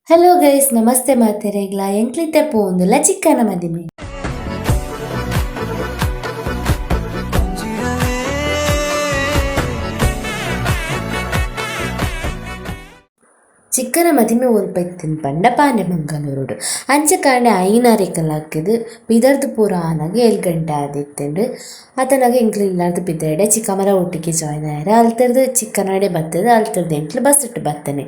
Hello guys, ನಮಸ್ತೆ ಮಾತೆರೆಗ್ಲ ಎಂಕ್ಲಿತ್ತೆ ಪೋಂದುಲ್ಲ ಚಿಕ್ಕನ ಮದಿಮೆ. ಚಿಕ್ಕನ ಮದಿಮೆ ಓಲ್ಪೆತ್ತಿನ ಪಂಡ ಪಾಂಡೆ ಮಂಗಳೂರುಡು ಅಂಚ ಕಾಂಡೆ ಐನಾರೆಕಲಾಕಿದ್ ಪಿದರ್ದು ಪೂರ ಆನಾಗ 7 ಗಂಟೆ ಆದಿತ್ತಂಡು ಆತನಾಗ ಎಂಕ್ಲು ಇಲ್ಲಾರ್ದು ಪಿದರ್ಡೆ ಚಿಕ್ಕಮರ ಒಟ್ಟಿಗೆ ಜಾಯ್ನ್ ಆಯ್ರೆ ಅಲ್ತರ್ದು ಚಿಕ್ಕನಾಡೆ ಬತ್ತದ ಅಲ್ತರ್ದು ಎಂಕ್ಲು ಬಸ್ ಇಟ್ಟು ಬತ್ತನೆ.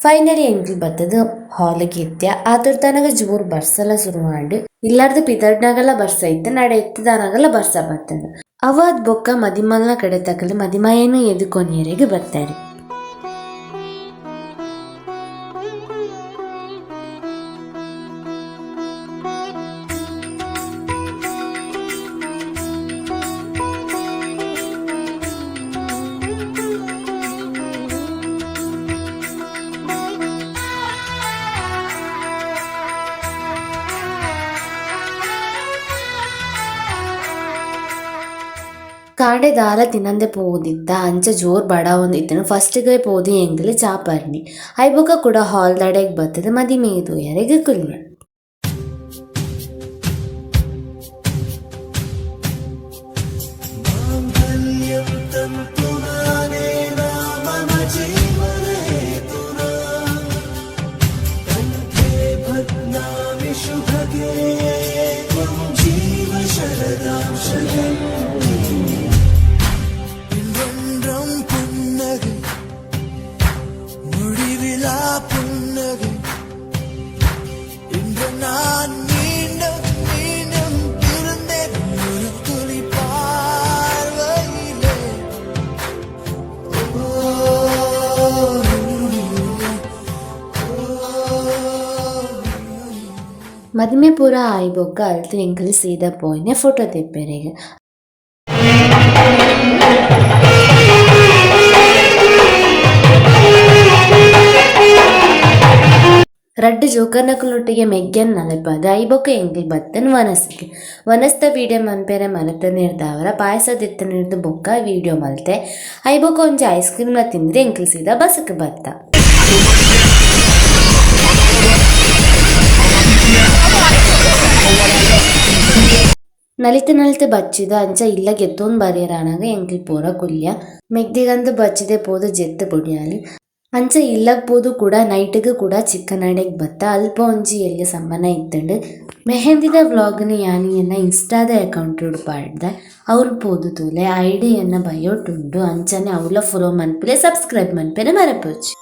ಫೈನಲಿ ಎಂಕ್ಲು ಬತ್ತದ ಹಾಲಿಗೆ ಎತ್ಯ ಆತುರ್ ತನಗ ಜೋರು ಬರ್ಸಲ ಶುರು ಮಾಡಿ ಇಲ್ಲಾರ್ದು ಪಿದರ್ನಾಗಲ್ಲ ಬರ್ಸ ಇತ್ತು ನಡೆ ಎತ್ತದಾನಾಗಲ್ಲ ಬರ್ಸ ಬತ್ತದ. ಅವಾದ್ ಬೊಕ್ಕ ಮದಿಮಲ್ನ ಕಡೆ ತಕಲು ಮದಿಮಯೇನು ಎದುಕೊನಿಯರೆಗೆ ಬರ್ತಾರೆ. ಕಾಡೆ ದಾಲ ತಿನ್ನಂದೆ ಪೋದಿತ್ತ ಅಂಚ ಜೋರ್ ಬಡ ಒಂದಿತ್ತನು ಫಸ್ಟ್ಗೆ ಪೋದಿ ಎಂಗ್ಲಿ ಚಾಪರ್ನಿ ಐಬೊಕ ಕೂಡ ಹಾಲ್ ದಡೆಗ್ ಬತ್ತದ ಮದಿಮೆದು ಯಾರೆಗೆ ಕುಲ್ಯ. ಮದಿಮೆ ಪೂರ ಆಯ್ಬೊಕ್ಕ ಅಲ್ತು ಎಂಕಲಿ ಸೀದಾ ಪೋಯ್ನೆ ಫೋಟೋ ತೆಪ್ಪೆರೆಗೆ. ರಡ್ಡು ಜೋಕರ್ನಕುಲೊಟ್ಟಿಗೆ ಮೆಗ್ಗನ್ ನಲೆಪದ ಐಬೊಕ್ಕ ಎಂಕ್ಲಿ ಬತ್ತನ್ ವನಸ್ಗೆ ವನಸ್ತ ವೀಡಿಯೋ ಮನ್ಪೆರೆ ಮನತ ನಿರ್ದಾವರ ಪಾಯಸದಿತ್ತ ನಿರ್ದು ಬೊಕ್ಕ ವೀಡಿಯೋ ಮಲ್ತೆ ಐಬೊಕ್ಕ ಒಂಜಿ ಐಸ್ ಕ್ರೀಮ್ನ ತಿಂದ್ರೆ ಎಂಕ್ಲಿ ಸೀದಾ ಬಸ್ಕ್ ಬತ್ತ. ನಲಿತೆ ಬಚ್ಚಿದ ಅಂಚ ಇಲ್ಲ ಗೆತ್ತೊಂದು ಬರೆಯರಾನಾಗ ಎಂಕ್ಲಿ ಪೂರ ಕುಲ್ಯ ಮೆಗ್ದಿಗಂದು ಬಚ್ಚಿದೆ ಪೋದು ಜೆತ್ತು ಬುಡಿಯಾಲಿ ಅಂಚ ಇಲ್ಲಗ್ ಪೋದು ಕೂಡ ನೈಟ್ಗೆ ಕೂಡ ಚಿಕ್ಕನಾಡೆಗ್ ಬತ್ತ ಅಲ್ಪ ಒಂಜಿ ಎಲ್ಲಿ ಸಂಬನ ಇತ್ತಂಡು ಮೆಹಂದಿದ ವ್ಲಾಗ್ನ ಯಾನಿಯನ್ನ ಇನ್ಸ್ಟಾದ ಅಕೌಂಟ್ ಪಾಡ್ದೆ ಅವ್ರು ಪೋದು ತೂಲೆ ಐಡಿಯನ್ನ ಬಯೋಟುಂಡು ಅಂಚನೆ ಅವಳ ಫಾಲೋ ಮನ್ಪುಲೆ ಸಬ್ಸ್ಕ್ರೈಬ್ ಮನ್ಪೆರೆ ಮರಪೋಚಿ.